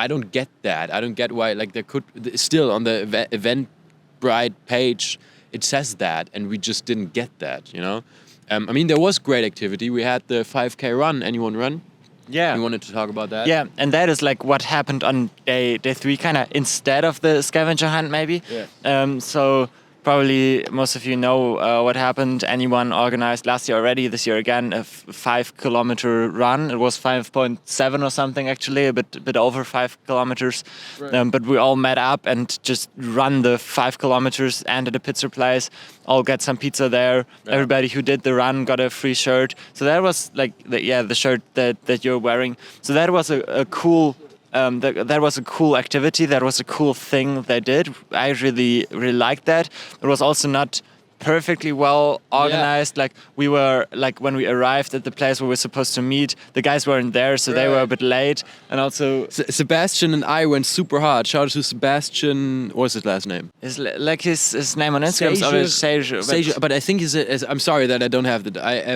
don't get that. I don't get why, like, there could still on the Eventbrite page it says that, and we just didn't get that, you know. I mean, there was great activity. We had the 5K run. Anyone run? Yeah. You wanted to talk about that? Yeah, and that is like what happened on day 3, kind of instead of the scavenger hunt, maybe. Yeah. So probably most of you know what happened. Anyone organized last year already, this year again, a 5 kilometer run. It was 5.7 or something, actually, a bit over 5 kilometers. Right. But we all met up and just run the 5 kilometers and at a pizza place. All get some pizza there. Yeah. Everybody who did the run got a free shirt. So that was like the shirt that you're wearing. So that was a cool. That was a cool activity. That was a cool thing they did. I really liked that. It was also not perfectly well organized. Like we were, like when we arrived at the place where we were supposed to meet, the guys weren't there, so they were a bit late. And also Sebastian and I went super hard. Shout out to Sebastian. What's his last name? His name on Instagram is always Sage. But I think I'm sorry that I don't have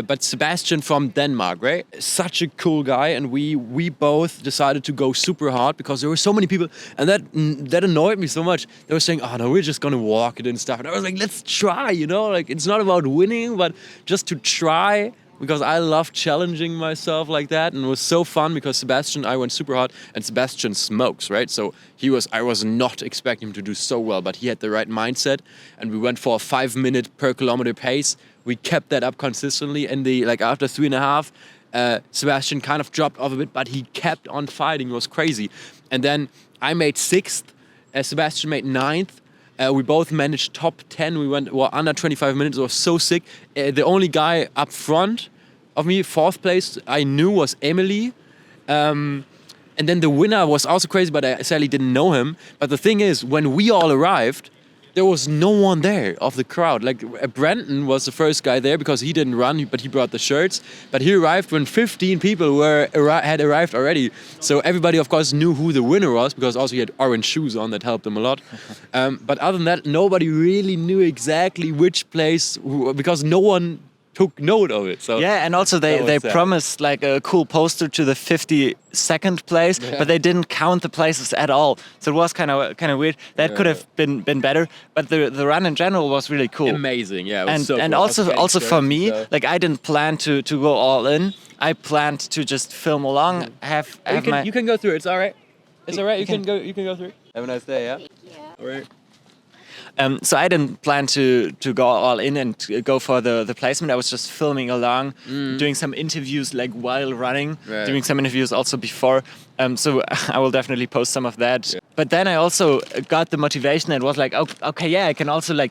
but Sebastian from Denmark, right? Such a cool guy, and we both decided to go super hard because there were so many people, and that annoyed me so much. They were saying, "Oh no, we're just gonna walk it and stuff," and I was like, "Let's try," you know. Like, it's not about winning, but just to try, because I love challenging myself like that, and it was so fun because Sebastian, I went super hard, and Sebastian smokes, right? So I was not expecting him to do so well, but he had the right mindset, and we went for a 5 minute per kilometer pace. We kept that up consistently, and after 3.5, Sebastian kind of dropped off a bit, but he kept on fighting. It was crazy. And then I made 6th, Sebastian made 9th. We both managed top 10. We went under 25 minutes. It was so sick. The only guy up front of me, 4th place, I knew was Emily. And then the winner was also crazy, but I sadly didn't know him. But the thing is, when we all arrived, there was no one there of the crowd. Like, Brandon was the first guy there because he didn't run, but he brought the shirts. But he arrived when 15 people had arrived already. So everybody, of course, knew who the winner was, because also he had orange shoes on that helped him a lot. But other than that, nobody really knew exactly which place, because no one took note of it. So yeah, and also they promised like a cool poster to the 52nd place, but they didn't count the places at all. So it was kind of weird. That could have been better, but the run in general was really cool. Amazing, yeah. It was and cool. also for me, like, I didn't plan to go all in. I planned to just film along. You can go through it. It's all right. It's all right. You can go through it. Have a nice day. Yeah. All right. So I didn't plan to go all in and go for the placement. I was just filming along, doing some interviews like while running, doing some interviews also before. So I will definitely post some of that. Yeah. But then I also got the motivation and was like, okay, yeah, I can also like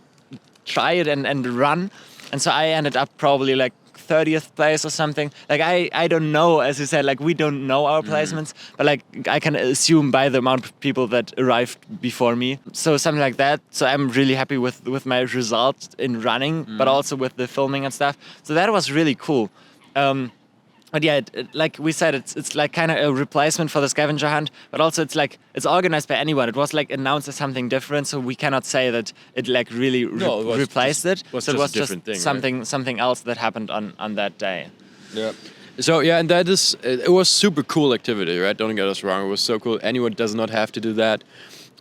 try it and run. And so I ended up probably like 30th place or something. Like, I don't know, as you said, like, we don't know our placements, but like I can assume by the amount of people that arrived before me. So something like that. So I'm really happy with my results in running, but also with the filming and stuff. So that was really cool. But yeah, like we said, it's like kind of a replacement for the scavenger hunt, but also it's like it's organized by anyone. It was like announced as something different, so we cannot say that it like really replaced it. So it was just something else that happened on that day. Yeah. So yeah, and it was super cool activity, right? Don't get us wrong, it was so cool. Anyone does not have to do that.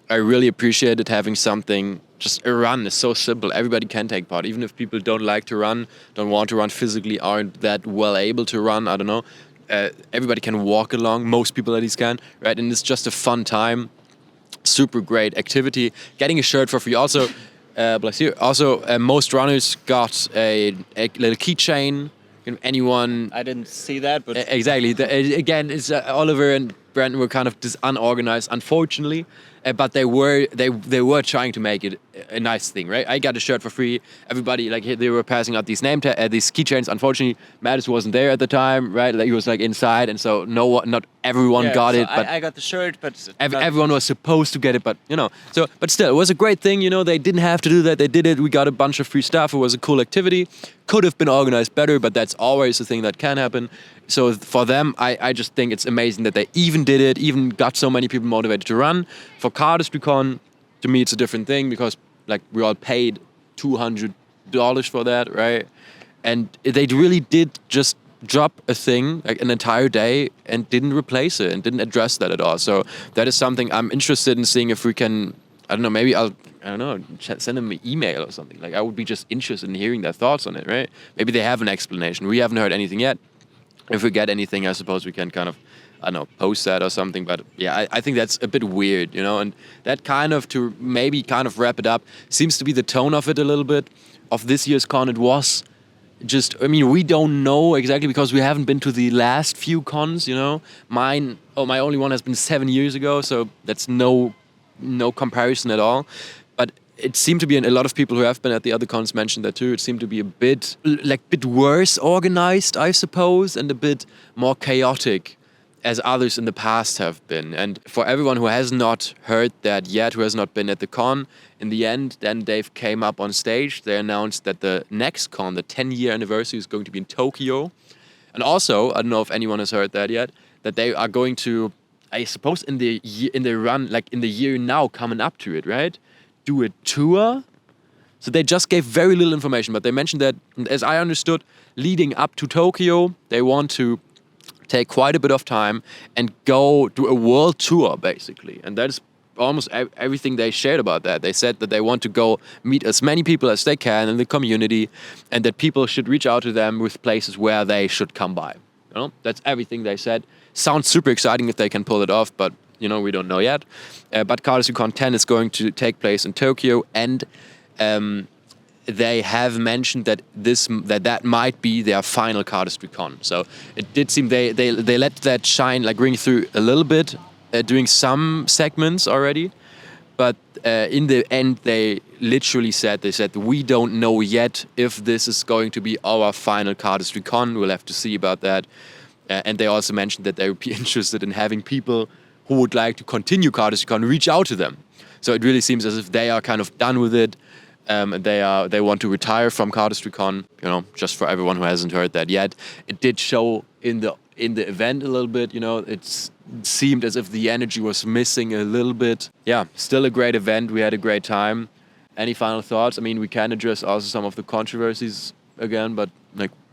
I really appreciated having something. Just a run is so simple. Everybody can take part, even if people don't like to run, don't want to run physically, aren't that well able to run. I don't know. Everybody can walk along. Most people at least can, right? And it's just a fun time. Super great activity. Getting a shirt for free. Also, Bless you. Also, most runners got a little keychain. Anyone? I didn't see that, but Exactly. Again, it's Oliver and Brandon were kind of unorganized, unfortunately, but they were trying to make it a nice thing, right? I got a shirt for free. Everybody they were passing out these these keychains. Unfortunately, Mattis wasn't there at the time, right? Like, he was inside, and so not everyone got it. But I got the shirt, but everyone was supposed to get it. But but still, it was a great thing. They didn't have to do that. They did it. We got a bunch of free stuff. It was a cool activity. Could have been organized better, but that's always a thing that can happen. So for them, I just think it's amazing that they even did it, even got so many people motivated to run. For Cardistry Con, to me, it's a different thing because we all paid $200 for that, right? And they really did just drop a thing an entire day and didn't replace it and didn't address that at all. So that is something I'm interested in seeing if we can. I don't know, maybe send them an email or something. I would be just interested in hearing their thoughts on it, right? Maybe they have an explanation. We haven't heard anything yet. If we get anything, I suppose we can kind of, post that or something. But yeah, I think that's a bit weird, and that to maybe wrap it up, seems to be the tone of it a little bit, of this year's con. It was just, we don't know exactly because we haven't been to the last few cons, my only one has been 7 years ago, so that's no comparison at all. But it seemed to be, and a lot of people who have been at the other cons mentioned that too, it seemed to be a bit worse organized, I suppose, and a bit more chaotic as others in the past have been. And for everyone who has not heard that yet, who has not been at the con, in the end, then Dave came up on stage. They announced that the next con, the 10-year anniversary, is going to be in Tokyo. And also, I don't know if anyone has heard that yet, that they are going to, I suppose in the year now coming up to it, right? Do a tour. So they just gave very little information, but they mentioned that, as I understood, leading up to Tokyo, they want to take quite a bit of time and go do a world tour, basically. And that is almost everything they shared about that. They said that they want to go meet as many people as they can in the community, and that people should reach out to them with places where they should come by. That's everything they said. Sounds super exciting if they can pull it off, but we don't know yet. But Cardistry Con 10 is going to take place in Tokyo, and they have mentioned that that might be their final Cardistry Con. So it did seem they let that shine, ring through a little bit, doing some segments already. But in the end, they literally said, we don't know yet if this is going to be our final Cardistry Con. We'll have to see about that. And they also mentioned that they would be interested in having people who would like to continue Cardistry Con reach out to them. So it really seems as if they are kind of done with it. They want to retire from Cardistry Con. Just for everyone who hasn't heard that yet, it did show in the event a little bit. It seemed as if the energy was missing a little bit. Yeah, still a great event. We had a great time. Any final thoughts? We can address also some of the controversies again, but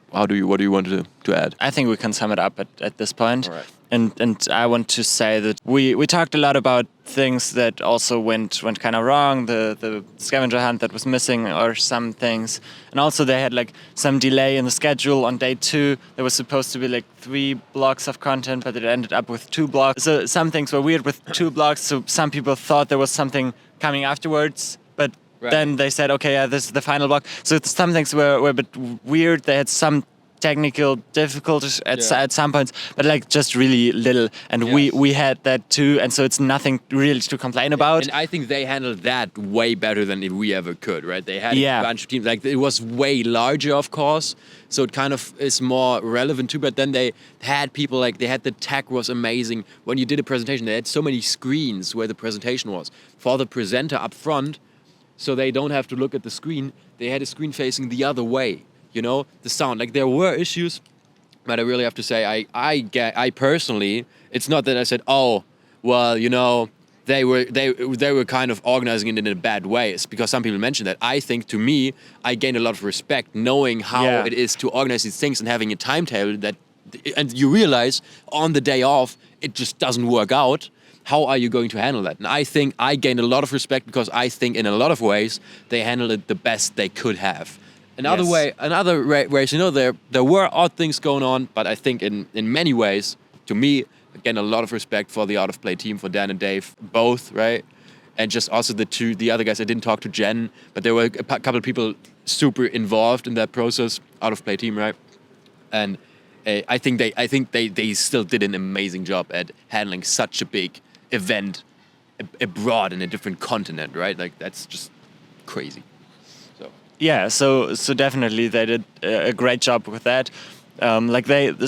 what do you want to add? I think we can sum it up at this point. All right. And I want to say that we talked a lot about things that also went kind of wrong, the scavenger hunt that was missing or some things. And also they had some delay in the schedule on day 2. There was supposed to be 3 blocks of content, but it ended up with 2 blocks. So some things were weird with 2 blocks. So some people thought there was something coming afterwards, but then they said, okay, yeah, this is the final block. So some things were a bit weird. They had some technical difficulties at some points, but just really little. And we had that too, and so it's nothing really to complain about. And I think they handled that way better than we ever could, right? They had a bunch of teams. It was way larger, of course, so it kind of is more relevant too. But then they had people they had the tech was amazing. When you did a presentation, they had so many screens where the presentation was for the presenter up front. So they don't have to look at the screen. They had a screen facing the other way. The sound. There were issues, but I really have to say, I personally, it's not that I said, oh, well, they were kind of organizing it in a bad way. It's because some people mentioned that. I think, to me, I gained a lot of respect knowing how it is to organize these things and having a timetable and you realize on the day off, it just doesn't work out. How are you going to handle that? And I think I gained a lot of respect because I think in a lot of ways they handled it the best they could have. Another ways, there were odd things going on, but I think in many ways, to me, again, a lot of respect for the Out of Play team, for Dan and Dave, both, right? and just also the other guys. I didn't talk to Jen, but there were a couple of people super involved in that process out of Play Team, right? And I think they still did an amazing job at handling such a big event abroad in a different continent, right? Like that's just crazy. So yeah, so definitely they did a great job with that. Like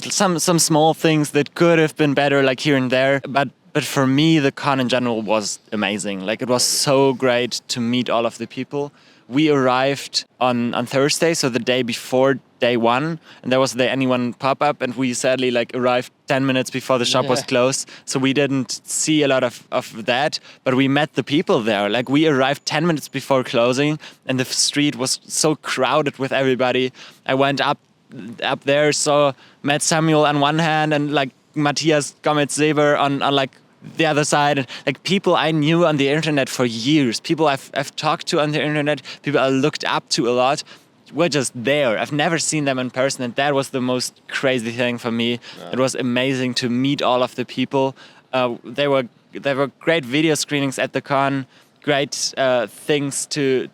some small things that could have been better, like here and there, but for me the con in general was amazing. Like it was so great to meet all of the people. We arrived on Thursday, so the day before day one, and there was the Anyone pop-up, and we sadly like arrived 10 minutes before the shop was closed, so we didn't see a lot of that, but we met the people there. Like we arrived 10 minutes before closing, and the street was so crowded with everybody. I went up there, met Samuel on one hand, and like Matthias Gomez-Seber on like the other side, and like people I knew on the internet for years, people I've talked to on the internet, people I looked up to a lot, were just there. I've never seen them in person, and that was the most crazy thing for me. Yeah. It was amazing to meet all of the people. There were great video screenings at the con, great things to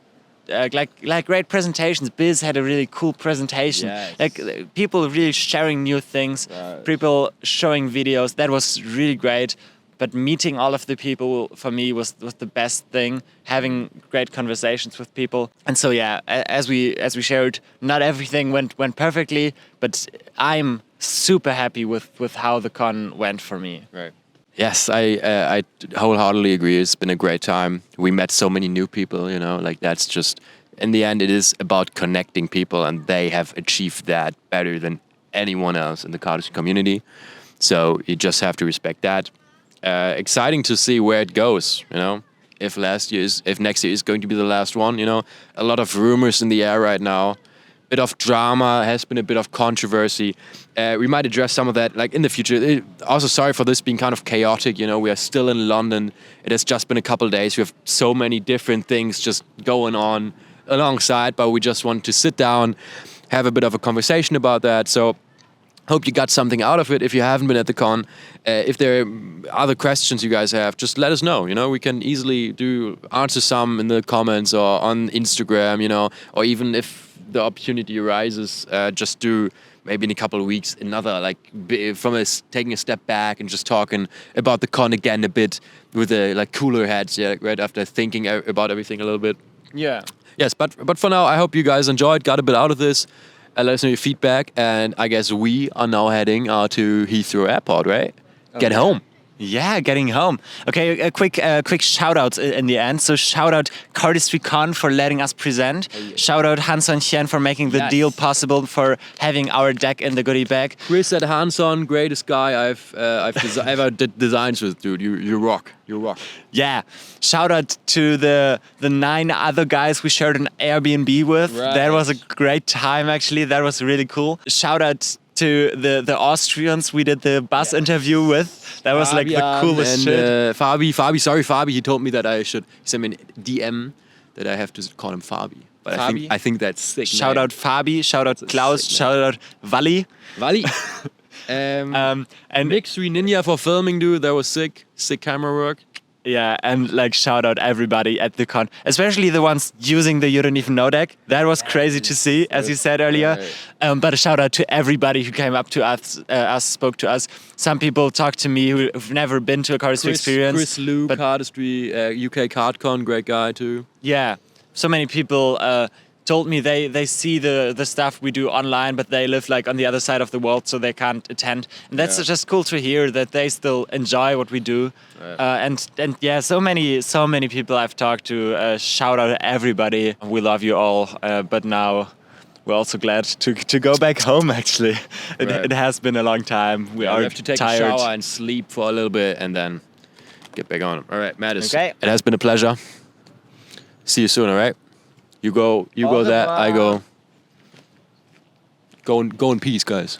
like great presentations. Biz had a really cool presentation. Yes. Like people really sharing new things, people showing videos. That was really great. But meeting all of the people for me was the best thing. Having great conversations with people, and so yeah, as we shared, not everything went perfectly, but I'm super happy with how the con went for me. Right. Yes, I wholeheartedly agree. It's been a great time. We met so many new people. You know, like that's just in the end, it is about connecting people, and they have achieved that better than anyone else in the Cardistry community. So you just have to respect that. Exciting to see where it goes, you know, if next year is going to be the last one, you know, a lot of rumors in the air right now, bit of drama, has been a bit of controversy. We might address some of that like in the future. Also sorry for this being kind of chaotic, you know, we are still in London. It has just been a couple of days. We have so many different things just going on alongside, but we just want to sit down, have a bit of a conversation about that. So hope you got something out of it. If you haven't been at the con, if there are other questions you guys have, just let us know. You know, we can easily answer some in the comments or on Instagram, you know, or even if the opportunity arises, just do maybe in a couple of weeks another, like taking a step back and just talking about the con again a bit with a like cooler heads, yeah, right after thinking about everything a little bit. Yeah. Yes, but for now, I hope you guys enjoyed, got a bit out of this. Let us know your feedback, and I guess we are now heading to Heathrow Airport, right? Okay. Get home. Yeah, getting home. Okay, a quick shout out in the end. So shout out Cardistry Con for letting us present. Oh, yes. Shout out Hanson Hien for making the deal possible, for having our deck in the goodie bag. Chris at Hanson, greatest guy I've ever did designs with, dude. You rock. You rock. Yeah. Shout out to the 9 other guys we shared an Airbnb with. Right. That was a great time, actually. That was really cool. Shout out to the Austrians we did the bus interview with. That was like the coolest shit. Fabi, sorry Fabi, he told me that I should send me a DM that I have to call him Fabi. But I think that's sick. Shout out Fabi, shout out Klaus, shout out Wally. And Nick Sri Ninja for filming, dude. That was sick camera work. Yeah, and like shout out everybody at the con, especially the ones using the You Don't Even Know deck. That was crazy to see, as you said earlier. But a shout out to everybody who came up to us, spoke to us. Some people talked to me who've never been to a Cardistry experience. Chris Lou, Cardistry, UK CardCon, great guy too. Yeah, so many people told me they see the stuff we do online, but they live like on the other side of the world, so they can't attend. And that's just cool to hear that they still enjoy what we do. And yeah, so many people I've talked to. Shout out to everybody. We love you all. But now we're also glad to go back home. Actually, it has been a long time. We have to take tired. A shower and sleep for a little bit, and then get back on. All right, Mattis. Okay. It has been a pleasure. See you soon. All right. You go that, I go. Go in peace, guys.